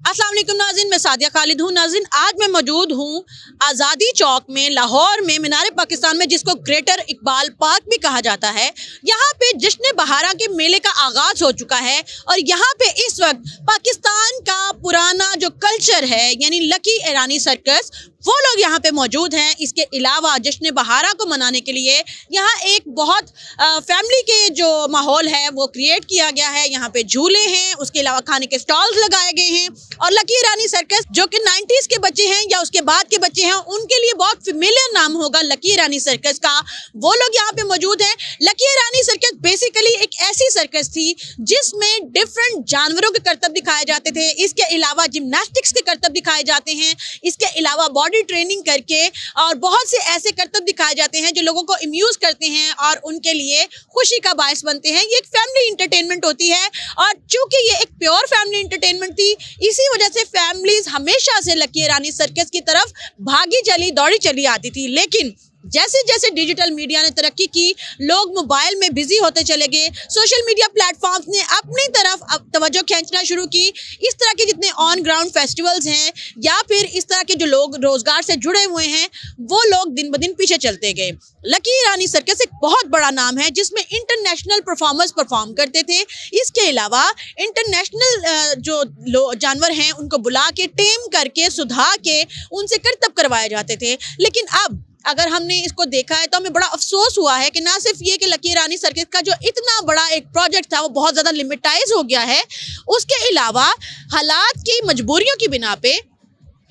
अस्सलाम वालेकुम नाज़रीन, मैं सादिया खालिद हूँ। नाज़रीन, आज मैं मौजूद हूँ आज़ादी चौक में, लाहौर में, मीनार पाकिस्तान में, जिसको ग्रेटर इकबाल पार्क भी कहा जाता है। यहाँ पे जश्न बहारा के मेले का आगाज़ हो चुका है और यहाँ पे इस वक्त पाकिस्तान का पुराना जो कल्चर है यानी लकी ईरानी सर्कस, वो लोग यहाँ पे मौजूद हैं। इसके अलावा जश्न बहारा को मनाने के लिए यहाँ एक बहुत फैमिली के जो माहौल है वो क्रिएट किया गया है। यहाँ पे झूले हैं, उसके अलावा खाने के स्टॉल्स लगाए गए हैं और लकी ईरानी सर्कस जो कि 90s के बच्चे हैं या उसके बाद के बच्चे हैं उनके लिए बहुत फेमिलियर नाम होगा लकी ईरानी सर्कस का, वो लोग यहाँ पे मौजूद हैं। लकी ईरानी सर्कस बेसिकली एक ऐसी सर्कस थी जिसमें डिफरेंट जानवरों के करतब दिखाए जाते थे। इसके अलावा जिम्नास्टिक्स के करतब दिखाए जाते हैं, इसके अलावा बॉडी ट्रेनिंग करके और बहुत से ऐसे करतब दिखाए जाते हैं जो लोगों को अम्यूज करते हैं और उनके लिए खुशी का बायस बनते हैं। ये एक फैमिली इंटरटेनमेंट होती है और चूंकि ये एक प्योर फैमिली इंटरटेनमेंट थी, इसी वजह से फैमिलीज हमेशा से लकी ईरानी सर्कस की तरफ भागी चली दौड़ी चली आती थी। लेकिन जैसे जैसे डिजिटल मीडिया ने तरक्की की, लोग मोबाइल में बिजी होते चले गए, सोशल मीडिया प्लेटफॉर्म्स ने अपनी तरफ अब तवज्जो खींचना शुरू की। इस तरह के जितने ऑन ग्राउंड फेस्टिवल्स हैं या फिर इस तरह के जो लोग रोजगार से जुड़े हुए हैं वो लोग दिन ब दिन पीछे चलते गए। लकी ईरानी सर्कस एक बहुत बड़ा नाम है जिसमें इंटरनेशनल परफॉर्मर्स परफॉर्म करते थे। इसके अलावा इंटरनेशनल जो जानवर हैं उनको बुला के टेम करके सुधा के उनसे करतब करवाए जाते थे। लेकिन अब अगर हमने इसको देखा है तो हमें बड़ा अफसोस हुआ है कि ना सिर्फ ये कि लकी ईरानी सर्कस का जो इतना बड़ा एक प्रोजेक्ट था वो बहुत ज़्यादा लिमिटाइज हो गया है, उसके अलावा हालात की मजबूरियों की बिना पे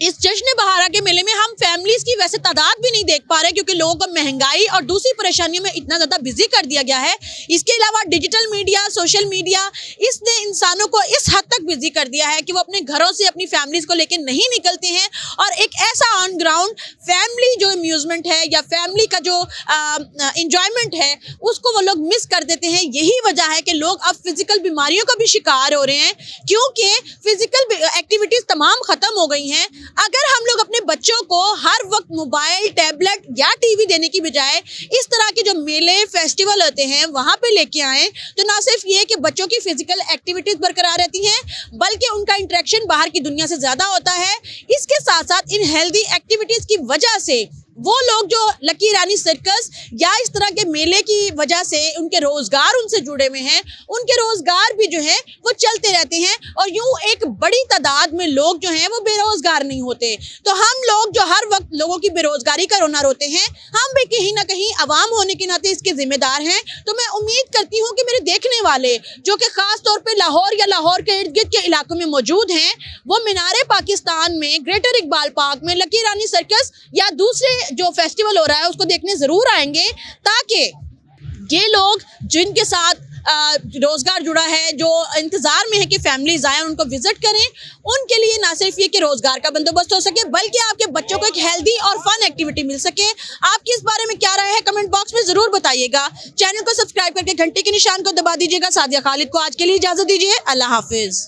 इस जश्न बहारा के मेले में हम फैमिलीज की वैसे तादाद भी नहीं देख पा रहे क्योंकि लोगों को महंगाई और दूसरी परेशानियों में इतना ज़्यादा बिजी कर दिया गया है। इसके अलावा डिजिटल मीडिया, सोशल मीडिया, इसने इंसानों को इस हद तक बिजी कर दिया है कि वो अपने घरों से अपनी फैमिलीज को लेकर नहीं निकलते हैं और एक ऐसा ऑन ग्राउंड फैमिली जो अम्यूजमेंट है या फैमिली का जो इंजॉयमेंट है उसको वो लोग मिस कर देते हैं। यही वजह है कि लोग अब फिजिकल बीमारियों का भी शिकार हो रहे हैं क्योंकि फिजिकल एक्टिविटीज़ तमाम ख़त्म हो गई हैं। अगर हम लोग अपने बच्चों को हर वक्त मोबाइल, टैबलेट या टीवी देने की बजाय इस तरह के जो मेले, फेस्टिवल होते हैं वहाँ पे लेके आएँ तो ना सिर्फ ये कि बच्चों की फिजिकल एक्टिविटीज़ बरकरार रहती हैं बल्कि उनका इंटरेक्शन बाहर की दुनिया से ज़्यादा होता है। इसके साथ साथ इन हेल्दी एक्टिविटीज़ की वजह से वो लोग जो लकी ईरानी सर्कस या इस तरह के मेले की वजह से उनके रोजगार उनसे जुड़े हुए हैं, उनके रोजगार भी जो है वो चलते रहते हैं और यूं एक बड़ी तादाद में लोग जो हैं वो बेरोजगार नहीं होते। तो हम लोग जो हर वक्त लोगों की बेरोजगारी का रोना रोते हैं, हम भी कहीं ना कहीं अवाम होने के नाते इसके जिम्मेदार हैं। तो मैं उम्मीद करती हूँ कि मेरे देखने वाले जो कि खास तौर पर लाहौर या लाहौर के इर्द गिर्द के इलाकों में मौजूद हैं वो मीनार पाकिस्तान में ग्रेटर इकबाल पार्क में लकी ईरानी सर्कस या दूसरे जो फेस्टिवल हो रहा है उसको देखने जरूर आएंगे ताकि ये लोग जिनके साथ रोजगार जुड़ा है, जो इंतजार में है कि फैमिलीज आए उनको विजिट करें, उनके लिए ना सिर्फ ये कि रोजगार का बंदोबस्त हो सके बल्कि आपके बच्चों को एक हेल्दी और फन एक्टिविटी मिल सके। आपकी इस बारे में क्या राय है कमेंट बॉक्स में जरूर बताइएगा। चैनल को सब्सक्राइब करके घंटे के निशान को दबा दीजिएगा। सादिया खालिद को आज के लिए इजाजत दीजिए। अल्लाह हाफिज।